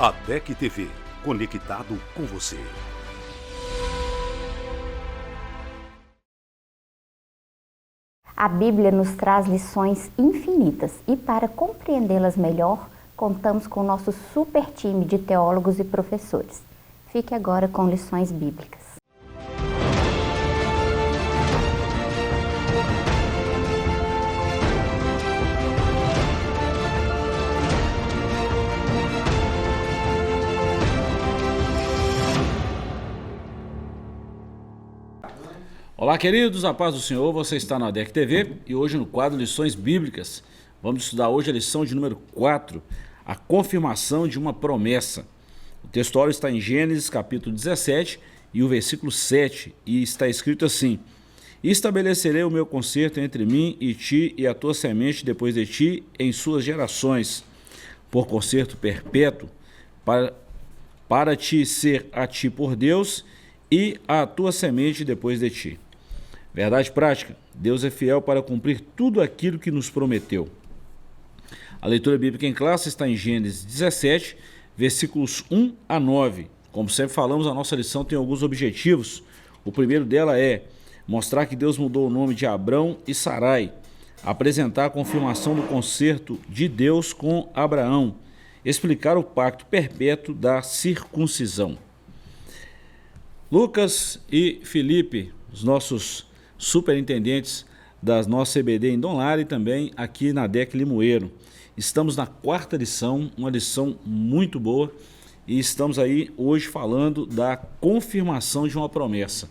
ADEC TV, conectado com você. A Bíblia nos traz lições infinitas e para compreendê-las melhor, contamos com o nosso super time de teólogos e professores. Fique agora com lições bíblicas. Olá, queridos, a paz do Senhor, você está na ADEC TV e hoje no quadro Lições Bíblicas. Vamos estudar hoje a lição de número 4, a confirmação de uma promessa. O textuário está em Gênesis capítulo 17 e o versículo 7 e está escrito assim: estabelecerei o meu concerto entre mim e ti e a tua semente depois de ti em suas gerações, por concerto perpétuo, para te ser a ti por Deus e a tua semente depois de ti. Verdade prática, Deus é fiel para cumprir tudo aquilo que nos prometeu. A leitura bíblica em classe está em Gênesis 17, versículos 1 a 9. Como sempre falamos, a nossa lição tem alguns objetivos. O primeiro dela é mostrar que Deus mudou o nome de Abrão e Sarai, apresentar a confirmação do concerto de Deus com Abraão, explicar o pacto perpétuo da circuncisão. Lucas e Felipe, os nossos superintendentes da nossa CBD em Dom Lara e também aqui na ADEC Limoeiro. Estamos na quarta lição, uma lição muito boa, e estamos aí hoje falando da confirmação de uma promessa.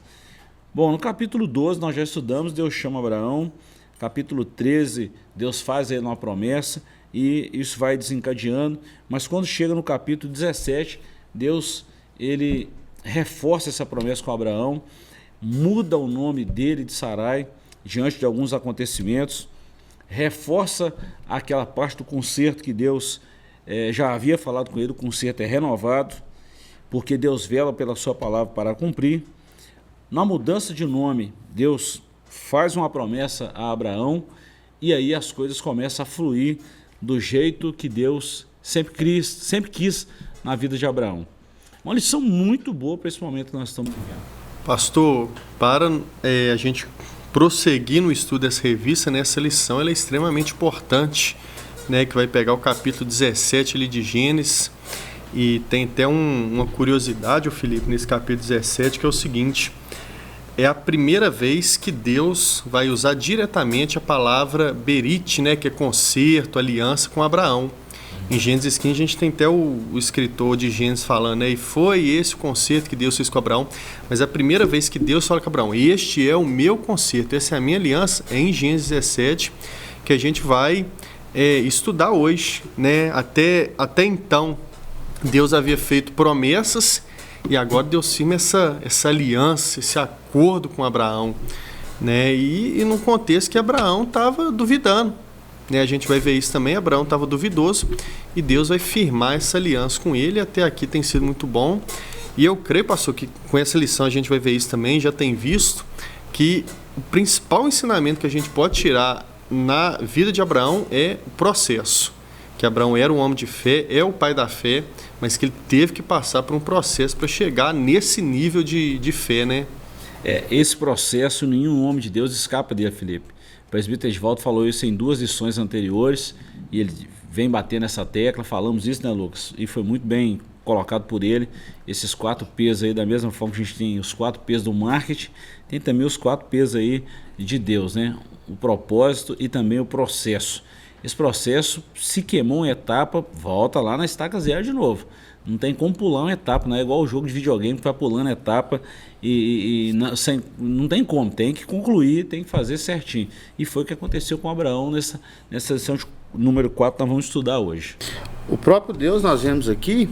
Bom, no capítulo 12 nós já estudamos, Deus chama Abraão, capítulo 13 Deus faz aí uma promessa e isso vai desencadeando, mas quando chega no capítulo 17, Deus ele reforça essa promessa com Abraão, muda o nome dele de Sarai diante de alguns acontecimentos, reforça aquela parte do concerto que Deus já havia falado com ele. O concerto é renovado, porque Deus vela pela sua palavra para cumprir. Na mudança de nome, Deus faz uma promessa a Abraão e aí as coisas começam a fluir do jeito que Deus sempre quis na vida de Abraão. Uma lição muito boa para esse momento que nós estamos vivendo. Pastor, para a gente prosseguir no estudo dessa revista, essa lição ela é extremamente importante, né, que vai pegar o capítulo 17 ali de Gênesis, e tem até uma curiosidade, Felipe, nesse capítulo 17, que é o seguinte: é a primeira vez que Deus vai usar diretamente a palavra berit, né, que é concerto, aliança com Abraão. Em Gênesis 15 a gente tem até o escritor de Gênesis falando, né, e foi esse o concerto que Deus fez com Abraão, mas a primeira vez que Deus fala com Abraão, este é o meu concerto, essa é a minha aliança, é em Gênesis 17, que a gente vai estudar hoje, né? Até então Deus havia feito promessas e agora Deus firma essa aliança, esse acordo com Abraão, né? E num contexto que Abraão estava duvidando, né? A gente vai ver isso também, Abraão estava duvidoso e Deus vai firmar essa aliança com ele. Até aqui tem sido muito bom e eu creio, pastor, que com essa lição a gente vai ver isso também, já tem visto que o principal ensinamento que a gente pode tirar na vida de Abraão é o processo, que Abraão era um homem de fé, é o pai da fé, mas que ele teve que passar por um processo para chegar nesse nível de fé, né? Esse processo nenhum homem de Deus escapa dele, Felipe. O presbítero Edvaldo falou isso em 2 lições anteriores e ele vem bater nessa tecla, falamos isso, né, Lucas? E foi muito bem colocado por ele, esses 4 P's aí, da mesma forma que a gente tem os 4 P's do marketing, tem também os 4 P's aí de Deus, né? O propósito e também o processo. Esse processo, se queimou uma etapa, volta lá na estaca zero de novo. Não tem como pular uma etapa, não é igual o jogo de videogame que vai pulando etapa e não tem como, tem que concluir, tem que fazer certinho. E foi o que aconteceu com Abraão nessa lição de número 4 que nós vamos estudar hoje. O próprio Deus, nós vemos aqui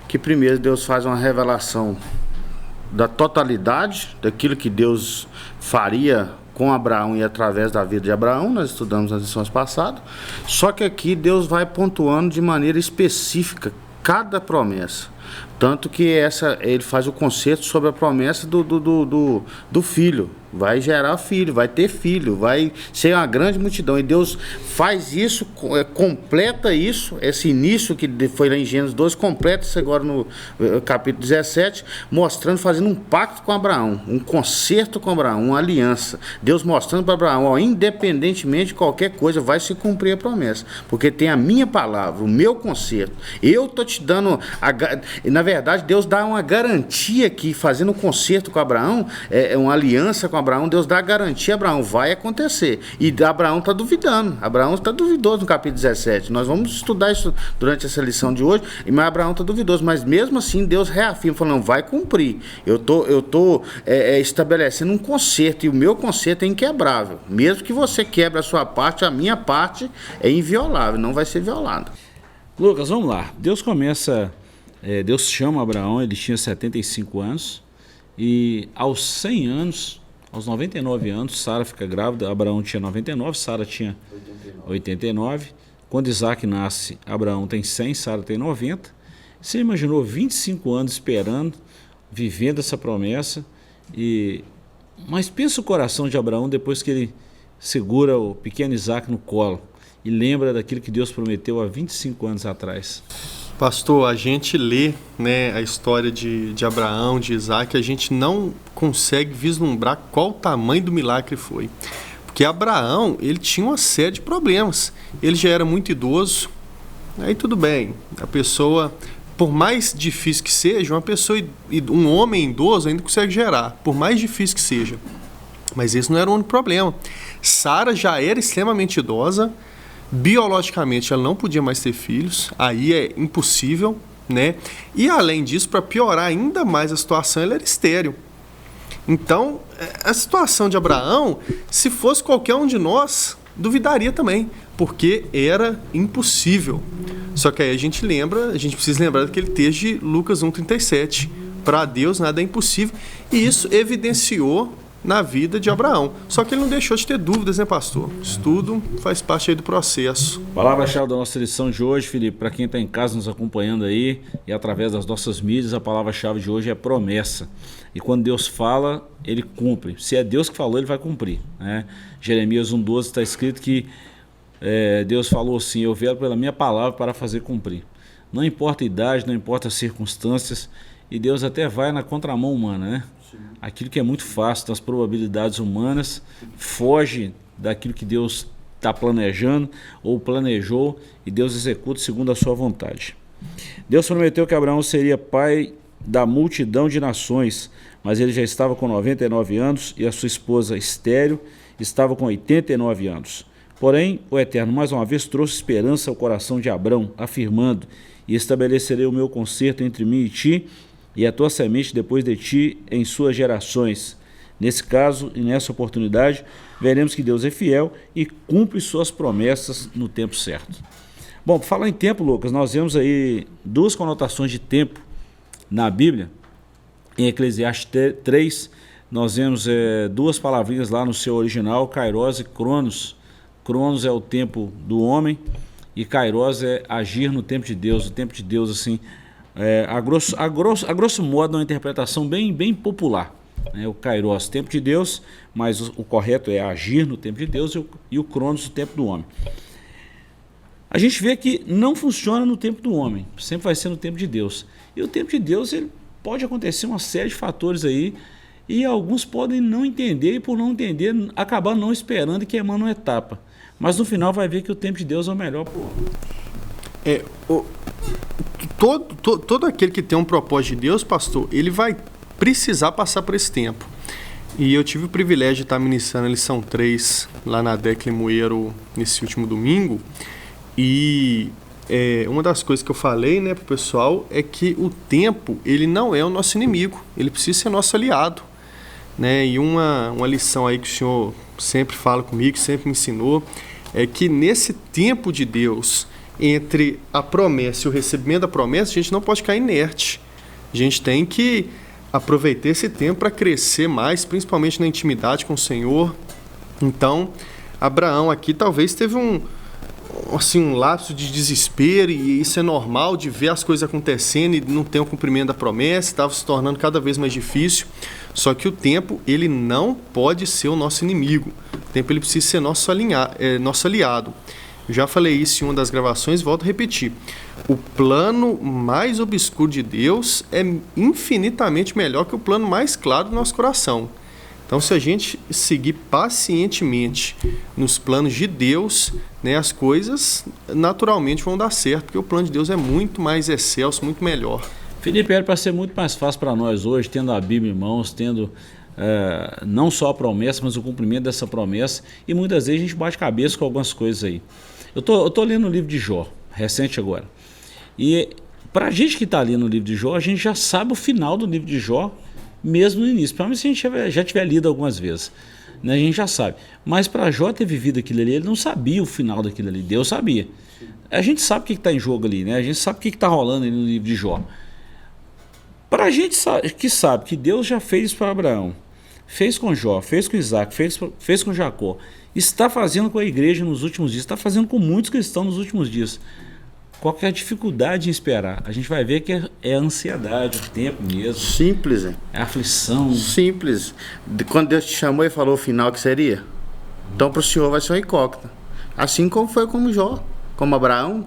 que primeiro Deus faz uma revelação da totalidade daquilo que Deus faria com Abraão e através da vida de Abraão, nós estudamos nas lições passadas, só que aqui Deus vai pontuando de maneira específica cada promessa, tanto que ele faz o concerto sobre a promessa do filho, vai gerar filho, vai ter filho, vai ser uma grande multidão. E Deus faz isso, completa isso, esse início que foi lá em Gênesis 12, completa isso agora no capítulo 17, mostrando, fazendo um pacto com Abraão, um concerto com Abraão, uma aliança. Deus mostrando para Abraão, ó, independentemente de qualquer coisa, vai se cumprir a promessa, porque tem a minha palavra, o meu concerto. Eu estou te dando, na verdade, Deus dá uma garantia aqui, fazendo um concerto com Abraão, uma aliança com Abraão, Deus dá a garantia a Abraão, vai acontecer. E Abraão está duvidando, Abraão está duvidoso no capítulo 17. Nós vamos estudar isso durante essa lição de hoje, mas Abraão está duvidoso, mas mesmo assim Deus reafirma, falando, vai cumprir. Eu tô estabelecendo um concerto, e o meu concerto é inquebrável. Mesmo que você quebre a sua parte, a minha parte é inviolável, não vai ser violada. Lucas, vamos lá. Deus chama Abraão, ele tinha 75 anos, e aos 100 anos, aos 99 anos, Sara fica grávida. Abraão tinha 99, Sara tinha 89. Quando Isaac nasce, Abraão tem 100, Sara tem 90. Você imaginou 25 anos esperando, vivendo essa promessa, mas pensa o coração de Abraão depois que ele segura o pequeno Isaac no colo e lembra daquilo que Deus prometeu há 25 anos atrás. Pastor, a gente lê, né, a história de Abraão, de Isaac, a gente não consegue vislumbrar qual o tamanho do milagre foi. Porque Abraão, ele tinha uma série de problemas. Ele já era muito idoso, aí tudo bem, a pessoa, por mais difícil que seja, um homem idoso ainda consegue gerar, por mais difícil que seja. Mas esse não era o único problema. Sara já era extremamente idosa, biologicamente ela não podia mais ter filhos, aí é impossível, né? E além disso, para piorar ainda mais a situação, ela era estéril. Então, a situação de Abraão, se fosse qualquer um de nós, duvidaria também, porque era impossível. Só que aí a gente precisa lembrar daquele texto de Lucas 1,37. Para Deus nada é impossível. E isso evidenciou na vida de Abraão. Só que ele não deixou de ter dúvidas, né, pastor? Isso tudo faz parte aí do processo. Palavra-chave da nossa lição de hoje, Felipe, para quem está em casa nos acompanhando aí e através das nossas mídias, a palavra-chave de hoje é promessa. E quando Deus fala, ele cumpre. Se é Deus que falou, ele vai cumprir, né? Jeremias 1,12 está escrito que Deus falou assim: eu velo pela minha palavra para fazer cumprir. Não importa a idade, não importa as circunstâncias, e Deus até vai na contramão humana, né? Aquilo que é muito fácil, das probabilidades humanas, foge daquilo que Deus está planejando ou planejou, e Deus executa segundo a sua vontade. Deus prometeu que Abraão seria pai da multidão de nações, mas ele já estava com 99 anos e a sua esposa estéril estava com 89 anos. Porém, o Eterno mais uma vez trouxe esperança ao coração de Abrão, afirmando: e estabelecerei o meu concerto entre mim e ti, e a tua semente depois de ti em suas gerações. Nesse caso e nessa oportunidade, veremos que Deus é fiel e cumpre suas promessas no tempo certo. Bom, para falar em tempo, Lucas, nós vemos aí duas conotações de tempo na Bíblia. Em Eclesiastes 3, nós vemos duas palavrinhas lá no seu original, Kairos e Cronos. Cronos é o tempo do homem e Kairos é agir no tempo de Deus. O tempo de Deus, assim, a grosso modo, uma interpretação bem popular, né? O Kairos, tempo de Deus, mas o correto é agir no tempo de Deus, e o Cronos, o tempo do homem. A gente vê que não funciona no tempo do homem, sempre vai ser no tempo de Deus. E o tempo de Deus, ele pode acontecer uma série de fatores aí, e alguns podem não entender, e por não entender, acabar não esperando e queimando uma etapa. Mas no final vai ver que o tempo de Deus é o melhor por homem. Todo aquele que tem um propósito de Deus, pastor, ele vai precisar passar por esse tempo. E eu tive o privilégio de estar ministrando a lição 3 lá na DEC Limoeiro nesse último domingo. E uma das coisas que eu falei, né, pro pessoal é que o tempo, ele não é o nosso inimigo, ele precisa ser nosso aliado, né? E uma lição aí que o senhor sempre fala comigo, sempre me ensinou, é que nesse tempo de Deus, entre a promessa e o recebimento da promessa, a gente não pode ficar inerte. A gente tem que aproveitar esse tempo para crescer mais, principalmente na intimidade com o Senhor. Então, Abraão aqui talvez teve um lapso de desespero, e isso é normal, de ver as coisas acontecendo e não ter o cumprimento da promessa, estava se tornando cada vez mais difícil. Só que o tempo, ele não pode ser o nosso inimigo. O tempo, ele precisa ser nosso aliado. Eu já falei isso em uma das gravações, volto a repetir. O plano mais obscuro de Deus é infinitamente melhor que o plano mais claro do nosso coração. Então, se a gente seguir pacientemente nos planos de Deus, né, as coisas naturalmente vão dar certo, porque o plano de Deus é muito mais excelso, muito melhor. Felipe, era para ser muito mais fácil para nós hoje, tendo a Bíblia em mãos, tendo não só a promessa, mas o cumprimento dessa promessa, e muitas vezes a gente bate cabeça com algumas coisas aí. Eu tô lendo o livro de Jó, recente agora, e para a gente que está ali no livro de Jó, a gente já sabe o final do livro de Jó, mesmo no início, principalmente se a gente já tiver lido algumas vezes, né, a gente já sabe. Mas para Jó ter vivido aquilo ali, ele não sabia o final daquilo ali, Deus sabia. A gente sabe o que está em jogo ali, né? A gente sabe o que está rolando ali no livro de Jó. Para a gente que sabe que Deus já fez para Abraão, fez com Jó, fez com Isaac, fez com Jacó, está fazendo com a igreja nos últimos dias, está fazendo com muitos cristãos nos últimos dias. Qual que é a dificuldade em esperar? A gente vai ver que é a ansiedade, o tempo mesmo. Simples, é a aflição. Simples. Quando Deus te chamou e falou o final que seria, então para o senhor vai ser uma incógnita. Assim como foi com Jó, como Abraão.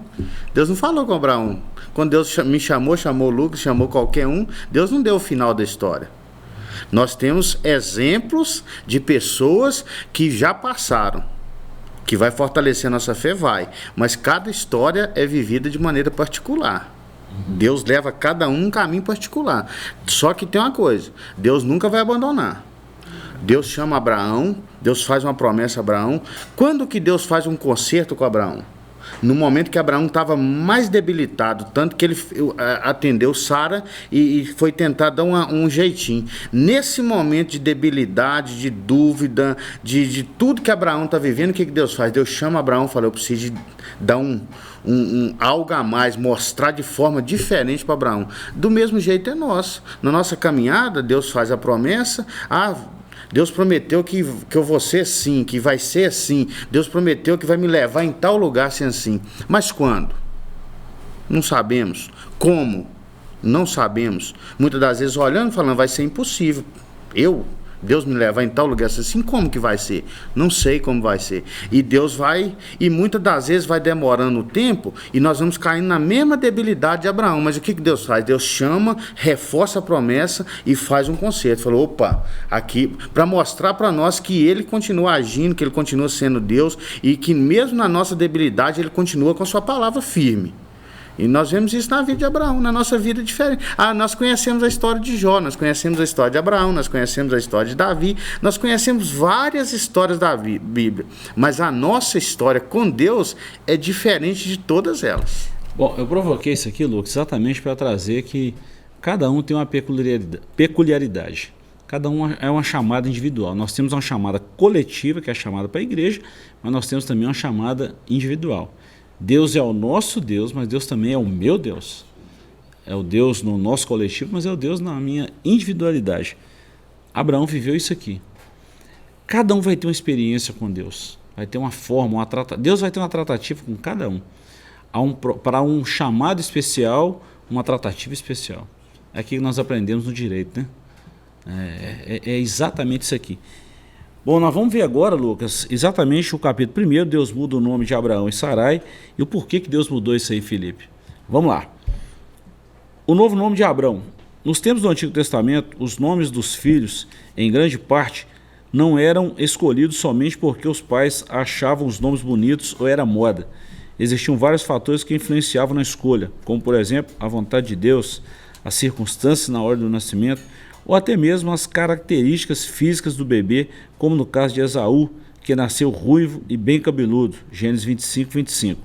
Deus não falou com Abraão. Quando Deus me chamou o Lucas, chamou qualquer um, Deus não deu o final da história. Nós temos exemplos de pessoas que já passaram. Que vai fortalecer a nossa fé, vai. Mas cada história é vivida de maneira particular. Deus leva cada um caminho particular. Só que tem uma coisa, Deus nunca vai abandonar. Deus chama Abraão, Deus faz uma promessa a Abraão. Quando que Deus faz um concerto com Abraão? No momento que Abraão estava mais debilitado, tanto que ele atendeu Sara e foi tentar dar um jeitinho. Nesse momento de debilidade, de dúvida, de tudo que Abraão está vivendo, o que Deus faz? Deus chama Abraão e fala, eu preciso dar algo a mais, mostrar de forma diferente para Abraão. Do mesmo jeito é nosso. Na nossa caminhada, Deus faz a promessa, Deus prometeu que eu vou ser assim, que vai ser assim. Deus prometeu que vai me levar em tal lugar sem assim. Mas quando? Não sabemos. Como? Não sabemos. Muitas das vezes olhando e falando, vai ser impossível. Deus me levar em tal lugar assim, como que vai ser? Não sei como vai ser. E Deus vai, e muitas das vezes vai demorando o tempo, e nós vamos caindo na mesma debilidade de Abraão. Mas o que Deus faz? Deus chama, reforça a promessa e faz um concerto. Falou, opa, aqui, para mostrar para nós que Ele continua agindo, que Ele continua sendo Deus, e que mesmo na nossa debilidade, Ele continua com a sua palavra firme. E nós vemos isso na vida de Abraão, na nossa vida diferente. Nós conhecemos a história de Jó, nós conhecemos a história de Abraão, nós conhecemos a história de Davi, nós conhecemos várias histórias da Bíblia, mas a nossa história com Deus é diferente de todas elas. Bom, eu provoquei isso aqui, Lucas, exatamente para trazer que cada um tem uma peculiaridade. Cada um é uma chamada individual. Nós temos uma chamada coletiva, que é a chamada para a igreja, mas nós temos também uma chamada individual. Deus é o nosso Deus, mas Deus também é o meu Deus. É o Deus no nosso coletivo, mas é o Deus na minha individualidade. Abraão viveu isso aqui. Cada um vai ter uma experiência com Deus. Vai ter uma forma, Deus vai ter uma tratativa com cada um. Para um chamado especial, uma tratativa especial. É aqui que nós aprendemos no direito, né? É exatamente isso aqui. Bom, nós vamos ver agora, Lucas, exatamente o capítulo 1, Deus muda o nome de Abraão e Sarai, e o porquê que Deus mudou isso aí, Felipe. Vamos lá. O novo nome de Abraão. Nos tempos do Antigo Testamento, os nomes dos filhos, em grande parte, não eram escolhidos somente porque os pais achavam os nomes bonitos ou era moda. Existiam vários fatores que influenciavam na escolha, como, por exemplo, a vontade de Deus, as circunstâncias na hora do nascimento, ou até mesmo as características físicas do bebê, como no caso de Esaú, que nasceu ruivo e bem cabeludo, Gênesis 25, 25.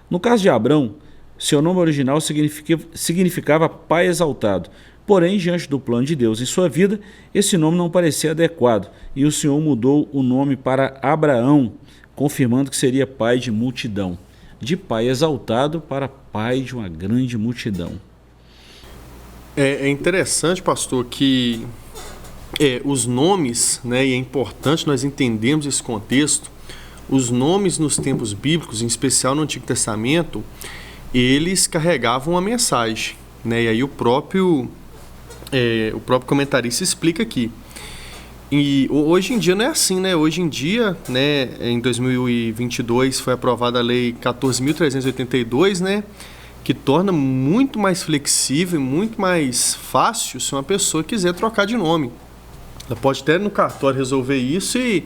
No caso de Abrão, seu nome original significava pai exaltado, porém, diante do plano de Deus em sua vida, esse nome não parecia adequado, e o Senhor mudou o nome para Abraão, confirmando que seria pai de multidão, de pai exaltado para pai de uma grande multidão. É interessante, pastor, que os nomes, né, e é importante nós entendermos esse contexto, os nomes nos tempos bíblicos, em especial no Antigo Testamento, eles carregavam uma mensagem, né, e aí o próprio o próprio comentarista explica aqui. E hoje em dia não é assim, né? Hoje em dia, né, em 2022 foi aprovada a Lei 14.382, né, que torna muito mais flexível e muito mais fácil se uma pessoa quiser trocar de nome. Ela pode até no cartório resolver isso e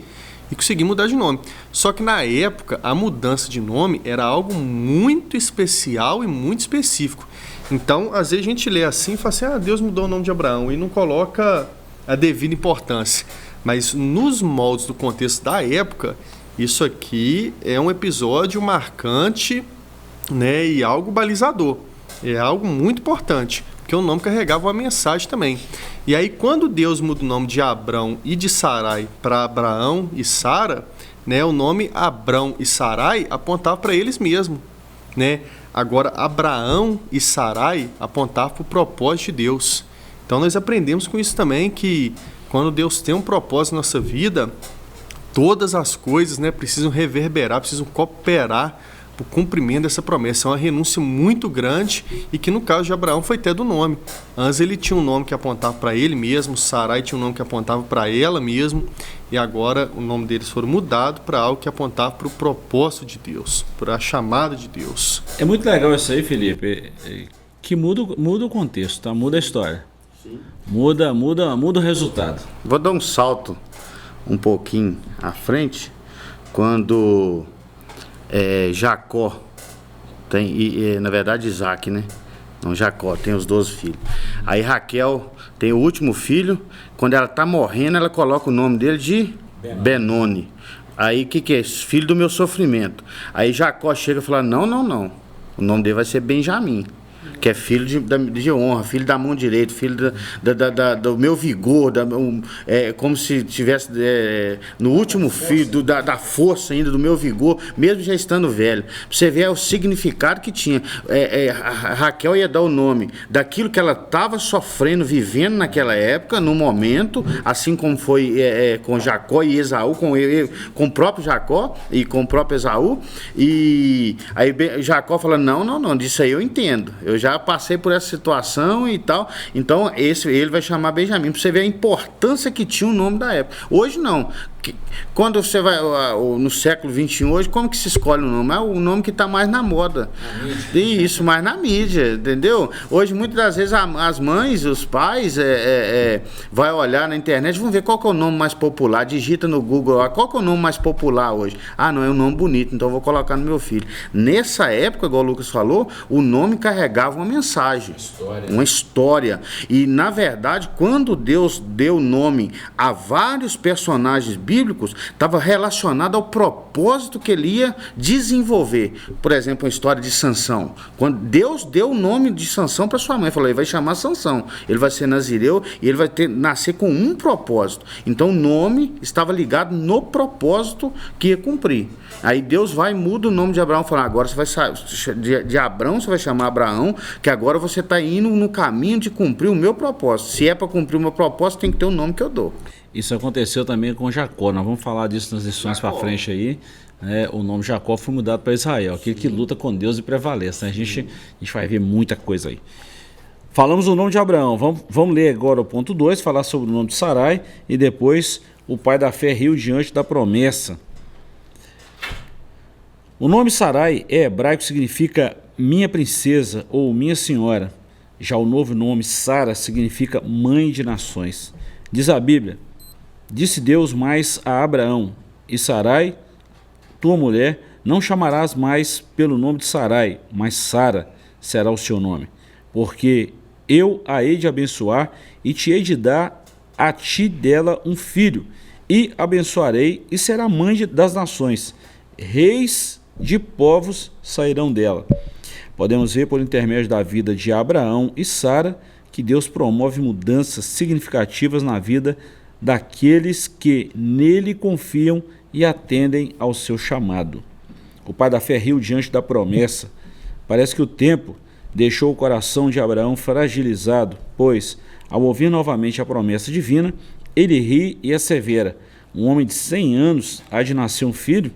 conseguir mudar de nome. Só que na época, a mudança de nome era algo muito especial e muito específico. Então, às vezes a gente lê assim e fala assim, Deus mudou o nome de Abraão, e não coloca a devida importância. Mas nos moldes do contexto da época, isso aqui é um episódio marcante, né, e algo balizador. É algo muito importante, porque o nome carregava uma mensagem também. E aí, quando Deus muda o nome de Abrão e de Sarai para Abraão e Sara, né, o nome Abrão e Sarai apontava para eles mesmos, né? Agora, Abraão e Sarai apontavam para o propósito de Deus. Então, nós aprendemos com isso também que quando Deus tem um propósito na nossa vida, todas as coisas, né, precisam reverberar, precisam cooperar para o cumprimento dessa promessa. É uma renúncia muito grande e que no caso de Abraão foi até do nome. Antes ele tinha um nome que apontava para ele mesmo, Sarai tinha um nome que apontava para ela mesmo, e agora o nome deles foi mudado para algo que apontava para o propósito de Deus, para a chamada de Deus. É muito legal isso aí, Felipe, que muda o contexto, tá? Muda a história. Sim. Muda o resultado. Vou dar um salto um pouquinho à frente, quando Jacó tem, na verdade Isaac, né? Não, Jacó tem os 12 filhos. Aí Raquel tem o último filho. Quando ela está morrendo, ela coloca o nome dele de Benoni. Aí o que é isso? Filho do meu sofrimento. Aí Jacó chega e fala, não. O nome dele vai ser Benjamim, que é filho de honra, filho da mão direita, filho do meu vigor, como se tivesse no último filho, da força ainda, do meu vigor, mesmo já estando velho. Pra você ver o significado que tinha. A Raquel ia dar o nome daquilo que ela estava sofrendo, vivendo naquela época, no momento, assim como foi com Jacó e Esaú, com o próprio Jacó e com o próprio Esaú. E aí Jacó fala, não, disso aí eu entendo. Eu já passei por essa situação e tal. Então, ele vai chamar Benjamim, para você ver a importância que tinha o nome da época. Hoje não. Quando você vai no século XXI, hoje, como que se escolhe o nome? É o nome que está mais na moda. Isso, mais na mídia, entendeu? Hoje, muitas das vezes, as mães, os pais, vai olhar na internet, vão ver qual que é o nome mais popular, digita no Google, qual que é o nome mais popular hoje? Não, é um nome bonito, então eu vou colocar no meu filho. Nessa época, igual o Lucas falou, o nome carregava uma mensagem, uma história. E, na verdade, quando Deus deu nome a vários personagens bíblicos, estava relacionado ao propósito que ele ia desenvolver. Por exemplo, a história de Sansão. Quando Deus deu o nome de Sansão para sua mãe, falou, ele vai chamar Sansão, ele vai ser nazireu e ele vai nascer com um propósito. Então o nome estava ligado no propósito que ia cumprir. Aí Deus vai e muda o nome de Abraão, fala, agora você vai de Abrão, você vai chamar Abraão, que agora você está indo no caminho de cumprir o meu propósito. Se é para cumprir o meu propósito, tem que ter o nome que eu dou. Isso aconteceu também com Jacó. Nós vamos falar disso nas lições para frente aí. O nome Jacó foi mudado para Israel, aquele que luta com Deus e prevalece. A gente vai ver muita coisa aí. Falamos o nome de Abraão. Vamos ler agora o ponto 2, falar sobre o nome de Sarai e depois o pai da fé riu diante da promessa. O nome Sarai em hebraico significa minha princesa ou minha senhora. Já o novo nome Sara significa mãe de nações. Diz a Bíblia, disse Deus mais a Abraão, e Sarai, tua mulher, não chamarás mais pelo nome de Sarai, mas Sara será o seu nome, porque eu a hei de abençoar e te hei de dar a ti dela um filho, e abençoarei e será mãe das nações, reis de povos sairão dela. Podemos ver por intermédio da vida de Abraão e Sara que Deus promove mudanças significativas na vida daqueles que nele confiam e atendem ao seu chamado. O pai da fé riu diante da promessa. Parece que o tempo deixou o coração de Abraão fragilizado, pois, ao ouvir novamente a promessa divina, ele ri e assevera, um homem de 100 anos há de nascer um filho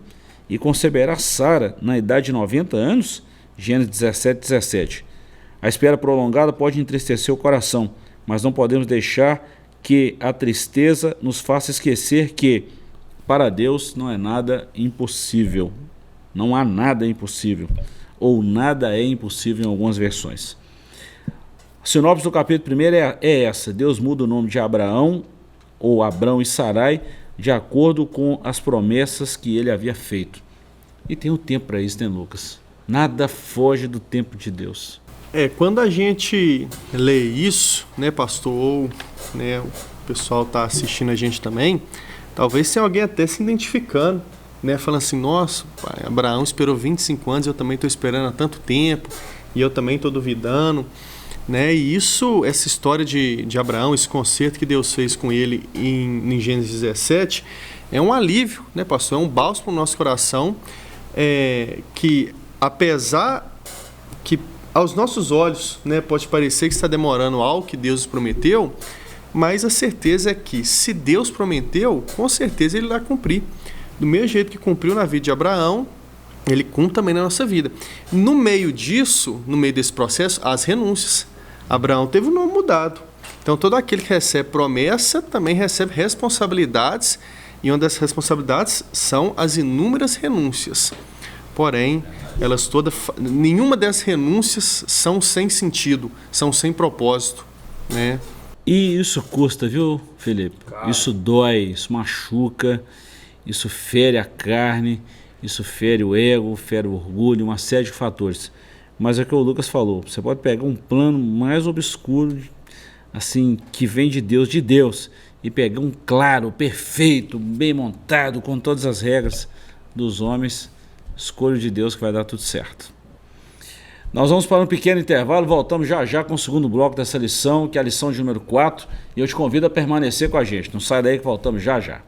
e conceberá Sara na idade de 90 anos? Gênesis 17:17. A espera prolongada pode entristecer o coração, mas não podemos deixar que a tristeza nos faça esquecer que, para Deus, não é nada impossível. Não há nada impossível, ou nada é impossível em algumas versões. A sinopse do capítulo 1 é essa: Deus muda o nome de Abraão, ou Abrão e Sarai, de acordo com as promessas que ele havia feito. E tem um tempo para isso, né, Lucas? Nada foge do tempo de Deus. Quando a gente lê isso, né, pastor, ou né, o pessoal está assistindo a gente também, talvez tenha alguém até se identificando, né, falando assim: nossa, pai, Abraão esperou 25 anos, eu também estou esperando há tanto tempo, e eu também estou duvidando, né? E essa história de Abraão, esse concerto que Deus fez com ele em Gênesis 17, é um alívio, né, pastor? É um bálsamo para o nosso coração, que apesar que aos nossos olhos, né, pode parecer que está demorando algo que Deus prometeu, mas a certeza é que se Deus prometeu, com certeza Ele vai cumprir. Do mesmo jeito que cumpriu na vida de Abraão, Ele cumpre também na nossa vida. No meio disso, no meio desse processo, as renúncias. Abraão teve o nome mudado. Então todo aquele que recebe promessa também recebe responsabilidades, e uma das responsabilidades são as inúmeras renúncias. Porém, nenhuma dessas renúncias são sem sentido, são sem propósito, né? E isso custa, viu, Felipe? Cara, isso dói, isso machuca, isso fere a carne, isso fere o ego, fere o orgulho, uma série de fatores. Mas é o que o Lucas falou, você pode pegar um plano mais obscuro, assim, que vem de Deus, e pegar um claro, perfeito, bem montado, com todas as regras dos homens. Escolha de Deus que vai dar tudo certo. Nós vamos para um pequeno intervalo, voltamos já com o segundo bloco dessa lição, que é a lição de número 4, e eu te convido a permanecer com a gente. Não sai daí que voltamos já.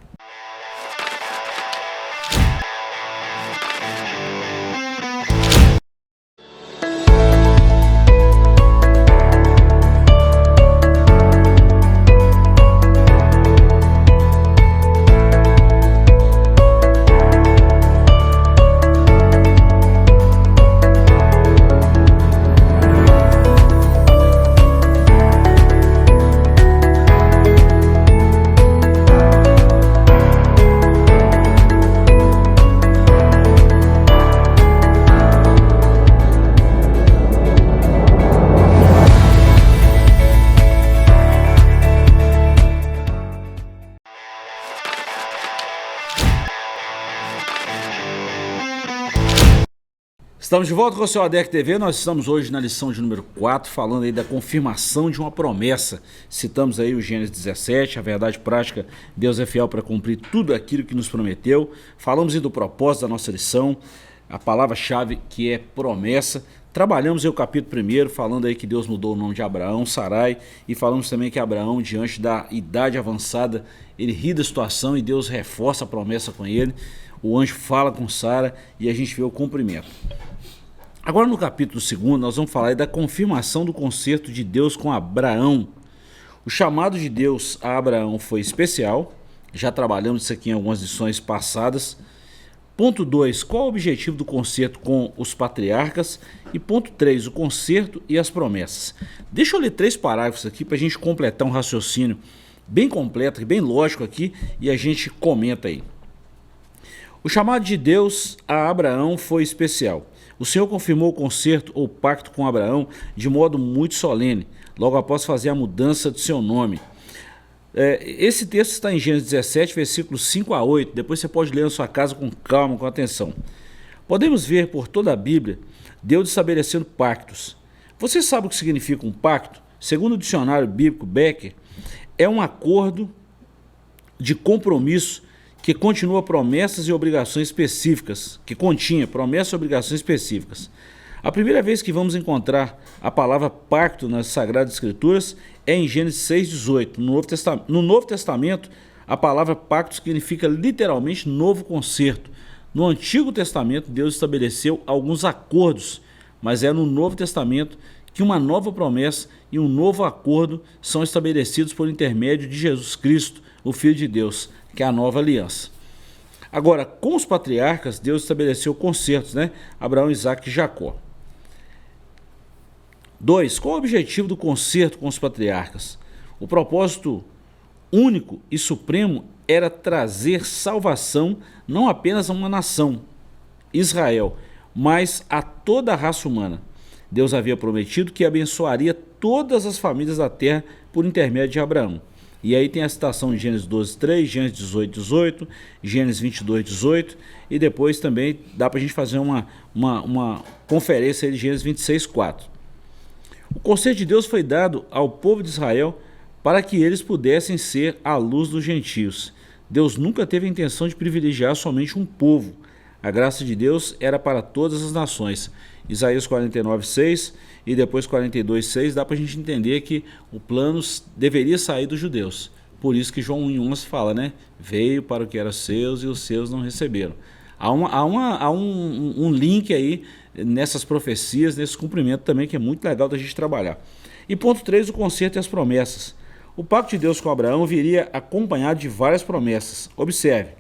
Estamos de volta com o seu ADEC TV, nós estamos hoje na lição de número 4, falando aí da confirmação de uma promessa. Citamos aí o Gênesis 17, a verdade prática, Deus é fiel para cumprir tudo aquilo que nos prometeu. Falamos aí do propósito da nossa lição, a palavra-chave que é promessa. Trabalhamos aí o capítulo 1, falando aí que Deus mudou o nome de Abraão, Sarai, e falamos também que Abraão, diante da idade avançada, ele ri da situação e Deus reforça a promessa com ele. O anjo fala com Sara e a gente vê o cumprimento. Agora no capítulo 2 nós vamos falar da confirmação do concerto de Deus com Abraão. O chamado de Deus a Abraão foi especial, já trabalhamos isso aqui em algumas lições passadas. Ponto 2, qual o objetivo do concerto com os patriarcas? E ponto 3, o concerto e as promessas. Deixa eu ler 3 parágrafos aqui para a gente completar um raciocínio bem completo, bem lógico aqui, e a gente comenta aí. O chamado de Deus a Abraão foi especial. O Senhor confirmou o concerto ou pacto com Abraão de modo muito solene, logo após fazer a mudança de seu nome. Esse texto está em Gênesis 17, versículos 5 a 8. Depois você pode ler na sua casa com calma, com atenção. Podemos ver por toda a Bíblia Deus estabelecendo pactos. Você sabe o que significa um pacto? Segundo o dicionário bíblico Becker, é um acordo de compromisso que continha promessas e obrigações específicas. A primeira vez que vamos encontrar a palavra pacto nas Sagradas Escrituras é em Gênesis 6,18. No Novo Testamento, a palavra pacto significa literalmente novo concerto. No Antigo Testamento, Deus estabeleceu alguns acordos, mas é no Novo Testamento que uma nova promessa e um novo acordo são estabelecidos por intermédio de Jesus Cristo, o Filho de Deus, que é a nova aliança. Agora, com os patriarcas, Deus estabeleceu concertos, né? Abraão, Isaque e Jacó. 2. Qual o objetivo do concerto com os patriarcas? O propósito único e supremo era trazer salvação não apenas a uma nação, Israel, mas a toda a raça humana. Deus havia prometido que abençoaria todas as famílias da terra por intermédio de Abraão. E aí tem a citação de Gênesis 12:3, Gênesis 18:18, Gênesis 22:18, e depois também dá para a gente fazer uma conferência aí de Gênesis 26:4. O conselho de Deus foi dado ao povo de Israel para que eles pudessem ser a luz dos gentios. Deus nunca teve a intenção de privilegiar somente um povo. A graça de Deus era para todas as nações. Isaías 49:6 e depois 42:6 dá para a gente entender que o plano deveria sair dos judeus. Por isso que João 1:11 fala, né? Veio para o que era seus e os seus não receberam. Há um link aí nessas profecias, nesse cumprimento também, que é muito legal da gente trabalhar. E ponto 3, o conserto e as promessas. O pacto de Deus com Abraão viria acompanhado de várias promessas. Observe.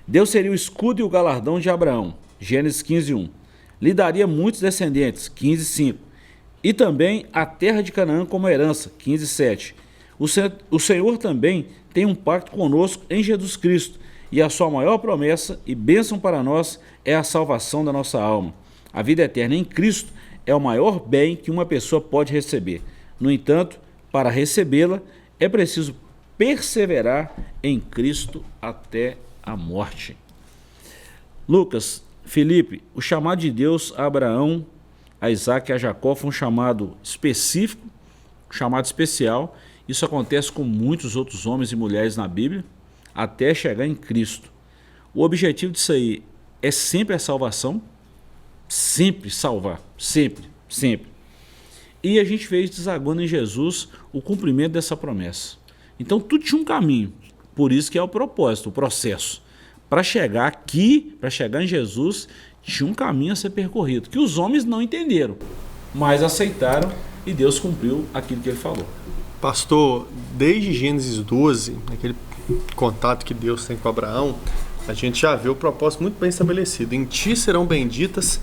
Deus seria o escudo e o galardão de Abraão, Gênesis 15:1. Lhe daria muitos descendentes, 15:5. E também a terra de Canaã como herança, 15:7. O Senhor também tem um pacto conosco em Jesus Cristo, e a sua maior promessa e bênção para nós é a salvação da nossa alma. A vida eterna em Cristo é o maior bem que uma pessoa pode receber. No entanto, para recebê-la, é preciso perseverar em Cristo até a morte. Lucas, Felipe, o chamado de Deus a Abraão, a Isaac e a Jacó foi um chamado específico, um chamado especial. Isso acontece com muitos outros homens e mulheres na Bíblia, até chegar em Cristo. O objetivo disso aí é sempre a salvação, sempre salvar, sempre, sempre. E a gente fez desaguando em Jesus o cumprimento dessa promessa. Então tudo tinha um caminho, por isso que é o propósito, o processo. Para chegar aqui, para chegar em Jesus, tinha um caminho a ser percorrido, que os homens não entenderam, mas aceitaram e Deus cumpriu aquilo que ele falou. Pastor, desde Gênesis 12, aquele contato que Deus tem com Abraão, a gente já vê o propósito muito bem estabelecido. Em ti serão benditas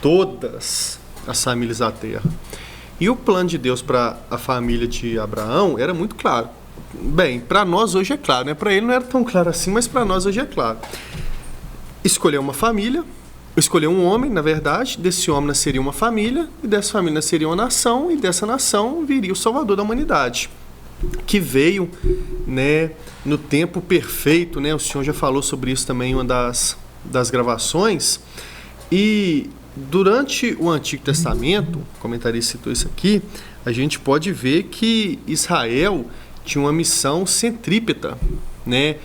todas as famílias da terra. E o plano de Deus para a família de Abraão era muito claro. Bem, para nós hoje é claro, né? Para ele não era tão claro assim, mas para nós hoje é claro. Escolher uma família, escolher um homem, na verdade, desse homem nasceria uma família, e dessa família nasceria uma nação, e dessa nação viria o Salvador da humanidade, que veio, né, no tempo perfeito, né? O senhor já falou sobre isso também em uma das gravações. E durante o Antigo Testamento, o comentarista citou isso aqui, a gente pode ver que Israel tinha uma missão centrípeta, né?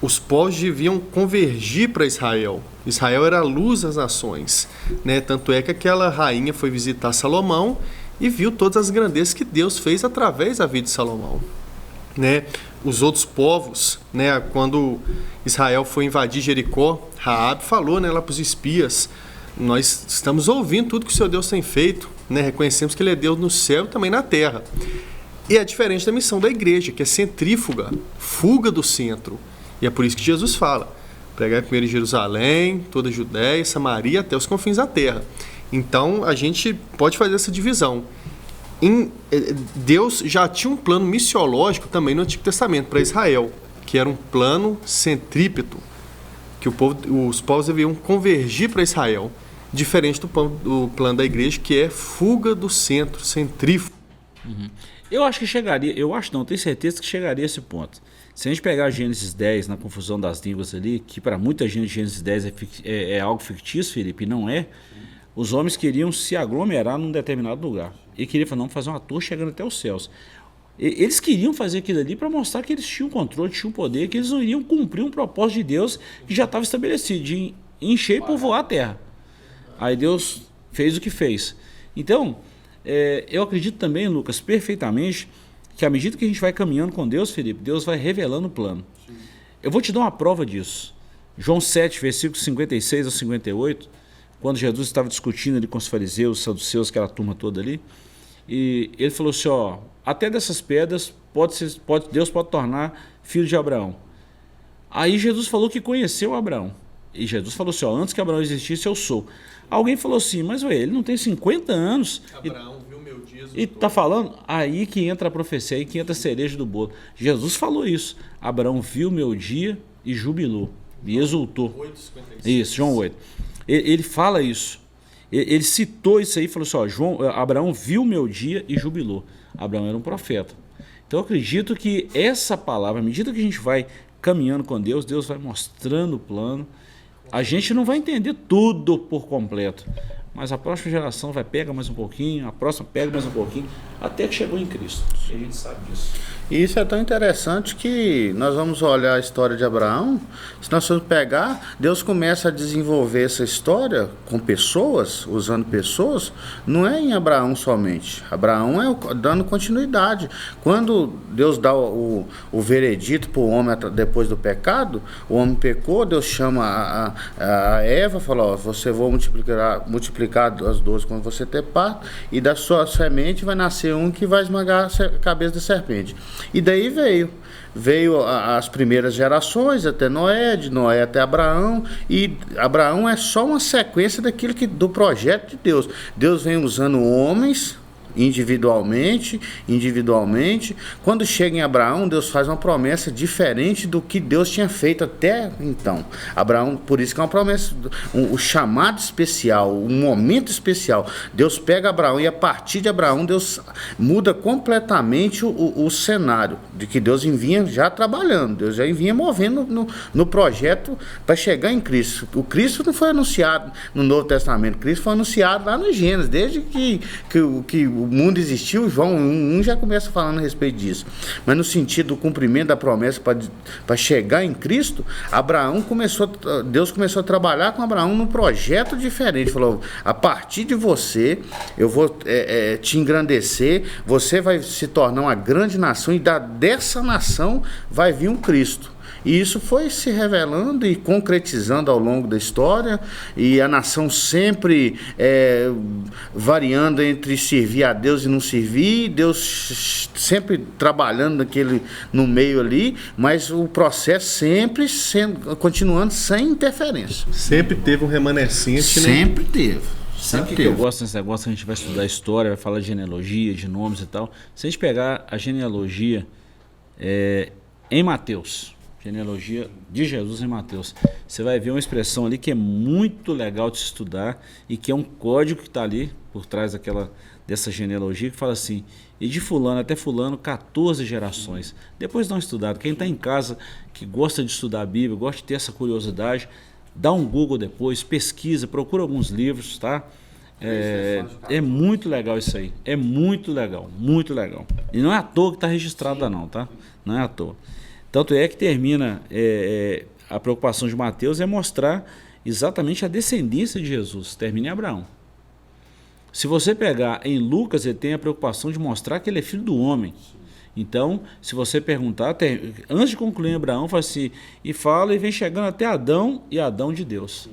Os povos deviam convergir para Israel. Israel era a luz das nações, né? Tanto é que aquela rainha foi visitar Salomão e viu todas as grandezas que Deus fez através da vida de Salomão, né? Os outros povos, né? Quando Israel foi invadir Jericó, Raabe falou, né, lá para os espias: nós estamos ouvindo tudo que o seu Deus tem feito, né? Reconhecemos que ele é Deus no céu e também na terra. E é diferente da missão da igreja, que é centrífuga, fuga do centro. E é por isso que Jesus fala: pregai primeiro em Jerusalém, toda a Judéia, Samaria, até os confins da terra. Então, a gente pode fazer essa divisão. Deus já tinha um plano missiológico também no Antigo Testamento para Israel, que era um plano centrípeto, que os povos deviam convergir para Israel, diferente do plano da igreja, que é fuga do centro, centrífugo. Uhum. Eu acho que chegaria, tenho certeza que chegaria a esse ponto. Se a gente pegar Gênesis 10 na confusão das línguas ali, que para muita gente Gênesis 10 é algo fictício, Felipe, não é. Os homens queriam se aglomerar num determinado lugar. E queriam fazer uma torre chegando até os céus. Eles queriam fazer aquilo ali para mostrar que eles tinham controle, tinham poder, que eles não iriam cumprir um propósito de Deus que já estava estabelecido, de encher e povoar a terra. Aí Deus fez o que fez. Então, eu acredito também, Lucas, perfeitamente, que à medida que a gente vai caminhando com Deus, Felipe, Deus vai revelando o plano. Sim. Eu vou te dar uma prova disso. João 7, versículos 56 a 58, quando Jesus estava discutindo ali com os fariseus, os saduceus, aquela turma toda ali, e ele falou assim, até dessas pedras Deus pode tornar filho de Abraão. Aí Jesus falou que conheceu Abraão. E Jesus falou assim, antes que Abraão existisse, eu sou. Alguém falou assim, mas ele não tem 50 anos. Abraão viu meu dia, E tá falando, aí que entra a profecia, aí que entra a cereja do bolo. Jesus falou isso. Abraão viu meu dia e jubilou, e exultou. 8:56. Isso, João 8. Ele fala isso. Ele citou isso aí e falou assim, ó, Abraão viu meu dia e jubilou. Abraão era um profeta. Então eu acredito que essa palavra, à medida que a gente vai caminhando com Deus, Deus vai mostrando o plano. A gente não vai entender tudo por completo, mas a próxima geração pega mais um pouquinho, a próxima pega mais um pouquinho, até que chegou em Cristo. E a gente sabe disso. E isso é tão interessante que nós vamos olhar a história de Abraão. Se nós formos pegar, Deus começa a desenvolver essa história com pessoas, usando pessoas, não é em Abraão somente. Abraão é dando continuidade. Quando Deus dá o veredito para o homem depois do pecado, o homem pecou, Deus chama a Eva, fala, ó, você vai multiplicar as 12 quando você ter parto, e da sua semente vai nascer um que vai esmagar a cabeça da serpente. E daí veio as primeiras gerações até Noé, de Noé até Abraão, e Abraão é só uma sequência do projeto de Deus. Deus vem usando homens individualmente. Quando chega em Abraão, Deus faz uma promessa diferente do que Deus tinha feito até então. Abraão, por isso que é uma promessa, o chamado especial, um momento especial. Deus pega Abraão e a partir de Abraão Deus muda completamente o cenário de que Deus vinha já trabalhando, Deus já vinha movendo no projeto para chegar em Cristo. O Cristo não foi anunciado no Novo Testamento, Cristo foi anunciado lá no Gênesis, desde que o mundo existiu. João 1 já começa falando a respeito disso, mas no sentido do cumprimento da promessa para chegar em Cristo, Deus começou a trabalhar com Abraão num projeto diferente. Falou, a partir de você eu vou te engrandecer, você vai se tornar uma grande nação, e dessa nação vai vir um Cristo. E isso foi se revelando e concretizando ao longo da história, e a nação sempre variando entre servir a Deus e não servir, Deus sempre trabalhando no meio ali, mas o processo sempre continuando sem interferência. Sempre teve um remanescente, né? Sempre teve. Sabe o que eu gosto desse negócio? Que a gente vai estudar história, vai falar de genealogia, de nomes e tal. Se a gente pegar a genealogia em Mateus, genealogia de Jesus em Mateus, você vai ver uma expressão ali que é muito legal de se estudar, e que é um código que está ali por trás dessa genealogia, que fala assim, e de fulano até fulano 14 gerações. Depois dá uma estudada. Quem está em casa, que gosta de estudar a Bíblia, gosta de ter essa curiosidade, dá um Google depois, pesquisa, procura alguns livros, tá? É muito legal isso aí, é muito legal, muito legal. E não é à toa que está registrado lá não, tá? Não é à toa. Tanto é que termina a preocupação de Mateus é mostrar exatamente a descendência de Jesus, termina em Abraão. Se você pegar em Lucas, ele tem a preocupação de mostrar que ele é filho do homem. Então, se você perguntar, antes de concluir em Abraão, fala assim, e vem chegando até Adão e Adão de Deus.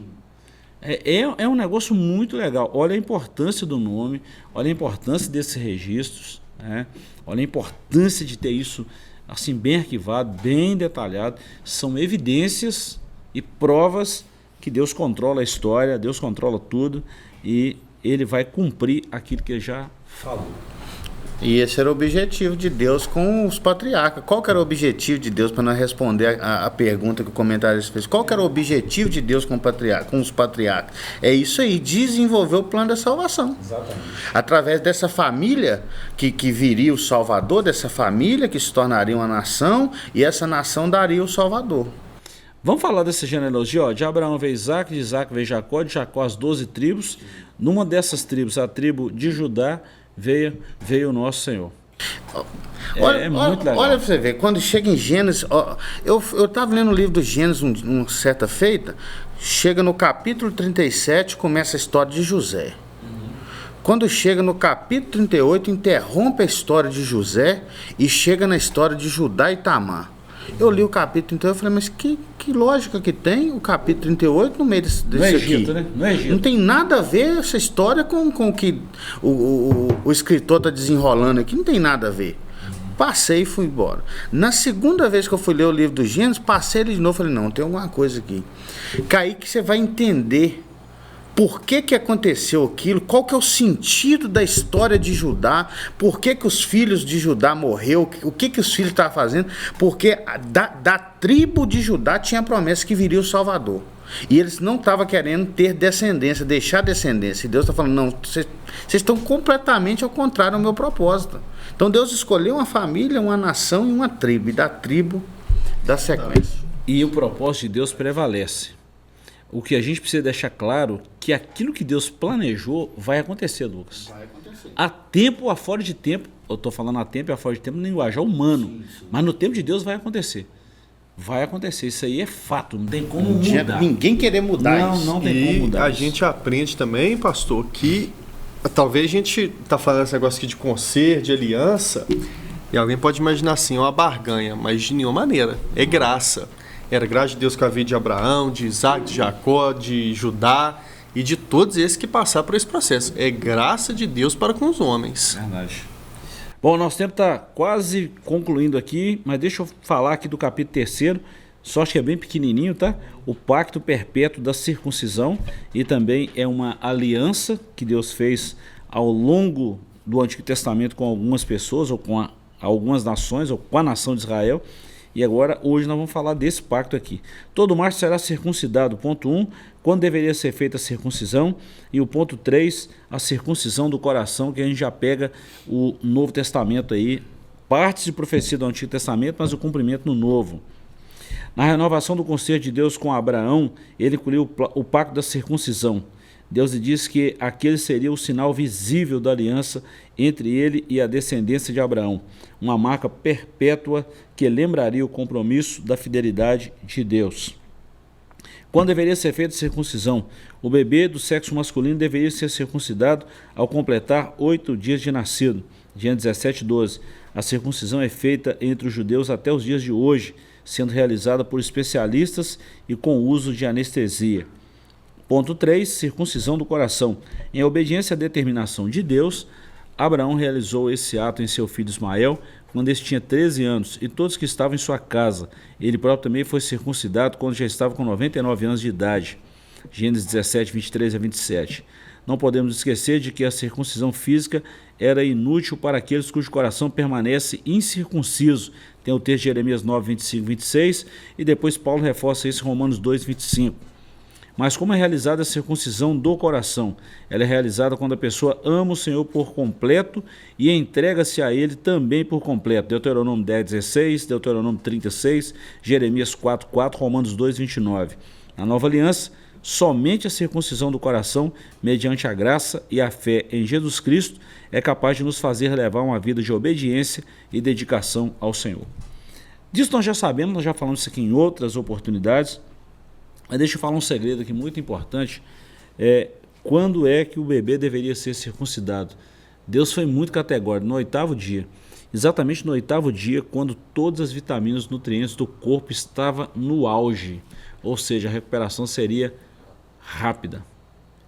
É um negócio muito legal. Olha a importância do nome, olha a importância desses registros, né? Olha a importância de ter isso assim bem arquivado, bem detalhado. São evidências e provas que Deus controla a história, Deus controla tudo, e ele vai cumprir aquilo que ele já falou. E esse era o objetivo de Deus com os patriarcas. Qual que era o objetivo de Deus, para nós responder a pergunta que o comentarista fez? Qual que era o objetivo de Deus com os patriarcas? É isso aí, desenvolver o plano da salvação. Exatamente. Através dessa família que viria o Salvador, dessa família que se tornaria uma nação, e essa nação daria o Salvador. Vamos falar dessa genealogia, ó. De Abraão veio Isaac, de Isaac veio Jacó, de Jacó as 12 tribos. Numa dessas tribos, a tribo de Judá, veio o nosso Senhor. Muito legal. Olha pra você ver, quando chega em Gênesis, eu estava lendo o livro do Gênesis uma certa feita, chega no capítulo 37, começa a história de José. Quando chega no capítulo 38, interrompe a história de José e chega na história de Judá e Tamar. Eu li o capítulo 38 e falei, mas que lógica que tem o capítulo 38 no meio desse Egito, aqui? né? No Egito. Não tem nada a ver essa história com o que o escritor está desenrolando aqui, não tem nada a ver. Passei e fui embora. Na segunda vez que eu fui ler o livro do Gênesis, passei ele de novo e falei, não, tem alguma coisa aqui. Aí que você vai entender por que aconteceu aquilo, qual que é o sentido da história de Judá, por que os filhos de Judá morreu, o que os filhos estavam fazendo, porque da tribo de Judá tinha a promessa que viria o Salvador. E eles não estavam querendo ter descendência, deixar descendência. E Deus está falando, não, vocês estão completamente ao contrário do meu propósito. Então Deus escolheu uma família, uma nação e uma tribo, e da tribo da sequência. E o propósito de Deus prevalece. O que a gente precisa deixar claro que aquilo que Deus planejou vai acontecer, Lucas. Vai acontecer. A tempo ou a fora de tempo, eu estou falando a tempo e a fora de tempo no linguajar humano, sim. Mas no tempo de Deus vai acontecer. Vai acontecer, isso aí é fato, não tem como mudar. Ninguém querer mudar isso. Não tem como mudar. A gente aprende também, pastor, que talvez a gente tá falando esse negócio aqui de conselho, de aliança, e alguém pode imaginar assim, uma barganha, mas de nenhuma maneira, é graça. Era graça de Deus com a vida de Abraão, de Isaac, de Jacó, de Judá e de todos esses que passaram por esse processo. É graça de Deus para com os homens. Verdade. Bom, nosso tempo está quase concluindo aqui, mas deixa eu falar aqui do capítulo 3, só acho que é bem pequenininho, tá? O pacto perpétuo da circuncisão, e também é uma aliança que Deus fez ao longo do Antigo Testamento com algumas pessoas, ou com algumas nações, ou com a nação de Israel. E agora, hoje, nós vamos falar desse pacto aqui. Todo macho será circuncidado, ponto 1, quando deveria ser feita a circuncisão. E o ponto 3, a circuncisão do coração, que a gente já pega o Novo Testamento aí, partes de profecia do Antigo Testamento, mas o cumprimento no Novo. Na renovação do concerto de Deus com Abraão, ele incluiu o pacto da circuncisão. Deus lhe disse que aquele seria o sinal visível da aliança entre ele e a descendência de Abraão, uma marca perpétua que lembraria o compromisso da fidelidade de Deus. Quando deveria ser feita a circuncisão? O bebê do sexo masculino deveria ser circuncidado ao completar 8 dias de nascido. Gênesis 17:12. A circuncisão é feita entre os judeus até os dias de hoje, sendo realizada por especialistas e com o uso de anestesia. Ponto 3, circuncisão do coração. Em obediência à determinação de Deus, Abraão realizou esse ato em seu filho Ismael, quando este tinha 13 anos, e todos que estavam em sua casa. Ele próprio também foi circuncidado quando já estava com 99 anos de idade. Gênesis 17, 23 a 27. Não podemos esquecer de que a circuncisão física era inútil para aqueles cujo coração permanece incircunciso. Tem o texto de Jeremias 9, 25 26, e depois Paulo reforça isso em Romanos 2, 25. Mas como é realizada a circuncisão do coração? Ela é realizada quando a pessoa ama o Senhor por completo e entrega-se a Ele também por completo. Deuteronômio 10:16, Deuteronômio 36, Jeremias 4:4, Romanos 2:29. Na nova aliança, somente a circuncisão do coração, mediante a graça e a fé em Jesus Cristo, é capaz de nos fazer levar uma vida de obediência e dedicação ao Senhor. Disso nós já sabemos, nós já falamos isso aqui em outras oportunidades. Mas deixa eu falar um segredo aqui muito importante, quando é que o bebê deveria ser circuncidado? Deus foi muito categórico, no 8º dia, exatamente no 8º dia, quando todas as vitaminas e nutrientes do corpo estavam no auge, ou seja, a recuperação seria rápida,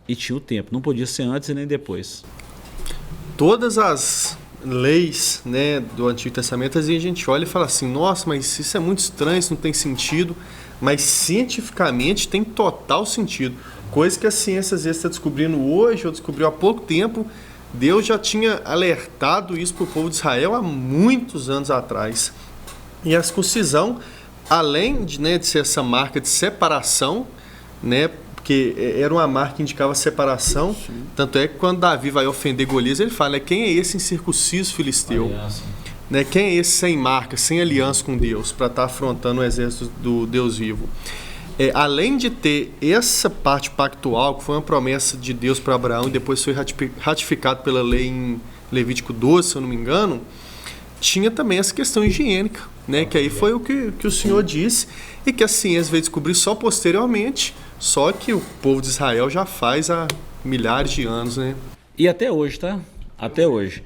e tinha o tempo, não podia ser antes e nem depois. Todas as leis, né, do Antigo Testamento, às vezes a gente olha e fala assim, nossa, mas isso é muito estranho, isso não tem sentido. Mas cientificamente tem total sentido. Coisa que a ciência às vezes está descobrindo hoje, ou descobriu há pouco tempo. Deus já tinha alertado isso para o povo de Israel há muitos anos atrás. E a circuncisão, além de, né, de ser essa marca de separação, né, porque era uma marca que indicava separação, sim. Tanto é que quando Davi vai ofender Golias, ele fala, quem é esse incircunciso filisteu? Aliança. Né, quem é esse sem marca, sem aliança com Deus, para estar afrontando o exército do Deus vivo? Além de ter essa parte pactual, que foi uma promessa de Deus para Abraão e depois foi ratificado pela lei em Levítico 12, se eu não me engano, tinha também essa questão higiênica, né, que aí foi o que o Senhor disse e que a ciência veio descobrir só posteriormente, só que o povo de Israel já faz há milhares de anos. Né? E até hoje, tá? Até hoje.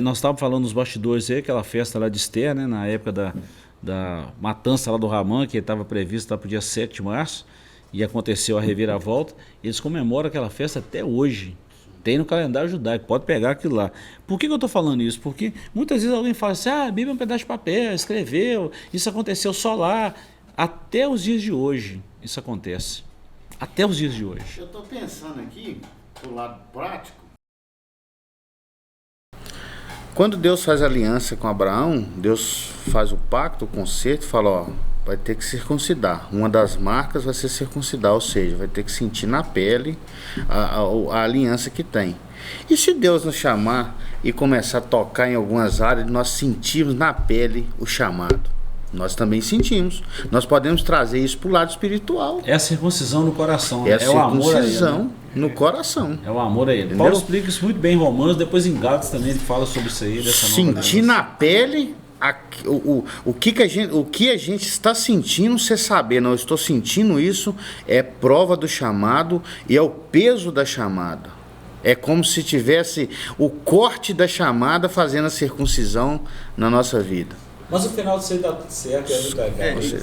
Nós estávamos falando nos bastidores aí, aquela festa lá de Esther, né, na época da matança lá do Ramã, que estava prevista para o dia 7 de março, e aconteceu a reviravolta. Eles comemoram aquela festa até hoje. Tem no calendário judaico, pode pegar aquilo lá. Por que eu estou falando isso? Porque muitas vezes alguém fala assim, a Bíblia é um pedaço de papel, escreveu, isso aconteceu só lá. Até os dias de hoje isso acontece. até os dias de hoje. Eu estou pensando aqui, do lado prático. Quando Deus faz aliança com Abraão, Deus faz o pacto, o concerto, e fala, ó, vai ter que circuncidar. Uma das marcas vai ser circuncidar, ou seja, vai ter que sentir na pele a aliança que tem. E se Deus nos chamar e começar a tocar em algumas áreas, nós sentimos na pele o chamado. Nós também sentimos. Nós podemos trazer isso para o lado espiritual. É a circuncisão no coração. É a o amor a ele, circuncisão né? no coração. É o amor a ele. Entendeu? Paulo explica isso muito bem em Romanos, depois em Gálatas também ele fala sobre isso aí. Dessa Sentir na pele o que a gente está sentindo, você saber, não, eu estou sentindo isso, é prova do chamado e é o peso da chamada. É como se tivesse o corte da chamada fazendo a circuncisão na nossa vida. Mas o final de ser dá tudo certo.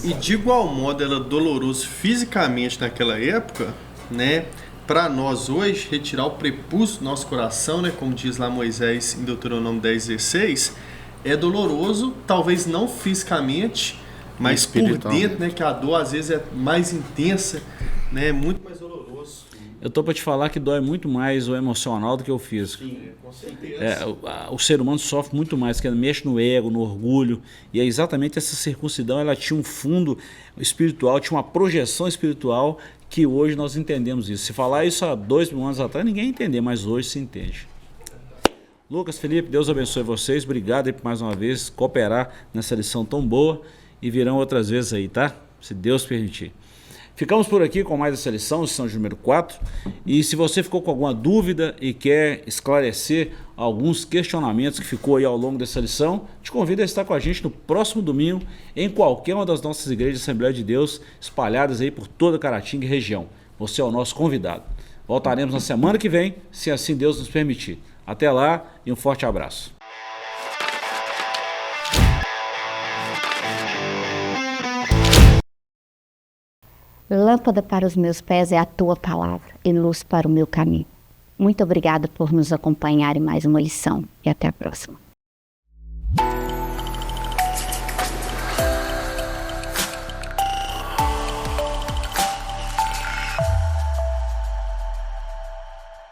E de igual modo ela é doloroso fisicamente naquela época, né? Para nós hoje, retirar o prepúcio do nosso coração, né? Como diz lá Moisés em Deuteronômio 10:16, é doloroso, talvez não fisicamente, mas por dentro, né? Que a dor às vezes é mais intensa, né? Muito mais doloroso. Eu tô para te falar que dói muito mais o emocional do que o físico. Sim, com certeza. O ser humano sofre muito mais, que mexe no ego, no orgulho. E é exatamente essa circuncisão, ela tinha um fundo espiritual, tinha uma projeção espiritual que hoje nós entendemos isso. Se falar isso há 2.000 anos atrás, ninguém ia entender, mas hoje se entende. Lucas, Felipe, Deus abençoe vocês. Obrigado aí por mais uma vez cooperar nessa lição tão boa e virão outras vezes aí, tá? Se Deus permitir. Ficamos por aqui com mais essa lição de número 4. E se você ficou com alguma dúvida e quer esclarecer alguns questionamentos que ficou aí ao longo dessa lição, te convido a estar com a gente no próximo domingo em qualquer uma das nossas igrejas de Assembleia de Deus espalhadas aí por toda Caratinga e região. Você é o nosso convidado. Voltaremos na semana que vem, se assim Deus nos permitir. Até lá e um forte abraço. Lâmpada para os meus pés é a tua palavra e luz para o meu caminho. Muito obrigada por nos acompanhar em mais uma lição e até a próxima.